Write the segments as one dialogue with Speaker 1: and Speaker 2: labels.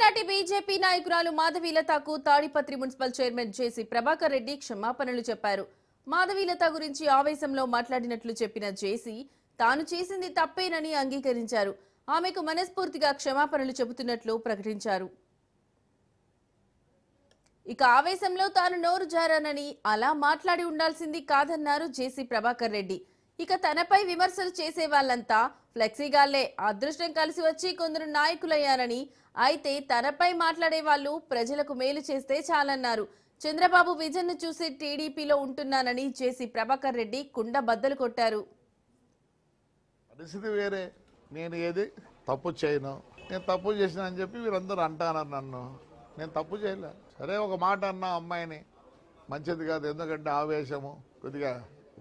Speaker 1: చిన్ననాటి బీజేపీ నాయకురాలు మాధవీలతకు Tadipatri municipal chairman జేసీ ప్రభాకర్ రెడ్డి క్షమాపణలు చెప్పారు. మాధవీలత గురించి ఆవేశంలో మాట్లాడినట్లు చెప్పిన జేసీ తాను చేసింది తప్పేనని అంగీకరించారు. ఆమెకు మనస్ఫూర్తిగా క్షమాపణలు చెబుతున్నట్లు ప్రకటించారు. ఇక ఆవేశంలో తాను నోరు జారానని, అలా మాట్లాడి ఉండాల్సింది కాదన్నారు జేసీ ప్రభాకర్ రెడ్డి. ఇక తనపై విమర్శలు చేసే వాళ్ళంతా ఫ్లెక్సీగాళ్లే, అదృష్టం కలిసి వచ్చి కొందరు నాయకులయ్యారని, అయితే తనపై మాట్లాడే వాళ్ళు ప్రజలకు మేలు చేస్తే చాలన్నారు. చంద్రబాబు విజన్ ను చూసి టీడీపీలో ఉంటున్నానని జేసీ ప్రభాకర్ రెడ్డి కుండ బద్దలు కొట్టారు.
Speaker 2: పరిస్థితి వేరే, నేను ఏది తప్పు చేయను, నేను తప్పు చేసిన అని చెప్పి వీరందరూ అంటారు. నన్ను నేను తప్పు చేయలే. సరే ఒక మాట అన్నా అమ్మాయిని, మంచిది కాదు, ఎందుకంటే ఆవేశము, కొద్దిగా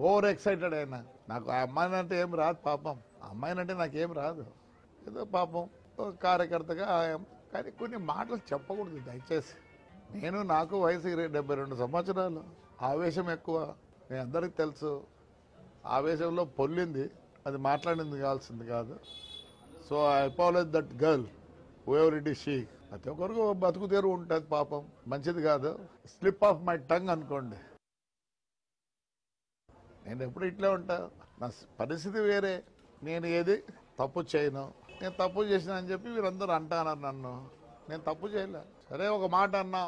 Speaker 2: ఓవర్ ఎక్సైటెడ్ అయినా. నాకు ఆ అమ్మాయిని అంటే ఏం రాదు పాపం, ఆ అమ్మాయిని అంటే నాకేం రాదు, ఏదో పాపం కార్యకర్తగా. కానీ కొన్ని మాటలు చెప్పకూడదు దయచేసి. నాకు వయసు 72 సంవత్సరాలు, ఆవేశం ఎక్కువ, మీ అందరికి తెలుసు. ఆవేశంలో పొల్లింది, అది మాట్లాడింది కావాల్సింది కాదు. So I apologize that girl whoever it is she. ప్రతి ఒక్కరికి బతుకు తెరు ఉంటుంది పాపం, మంచిది కాదు. స్లిప్ ఆఫ్ మై టంగ్ అనుకోండి. నేను ఎప్పుడు ఇట్లే ఉంటా, నా పరిస్థితి వేరే, నేను ఏది తప్పు చేయను, నేను తప్పు చేసిన అని చెప్పి వీరందరూ అంటారు. నన్ను నేను తప్పు చేయలే. సరే ఒక మాట అన్నా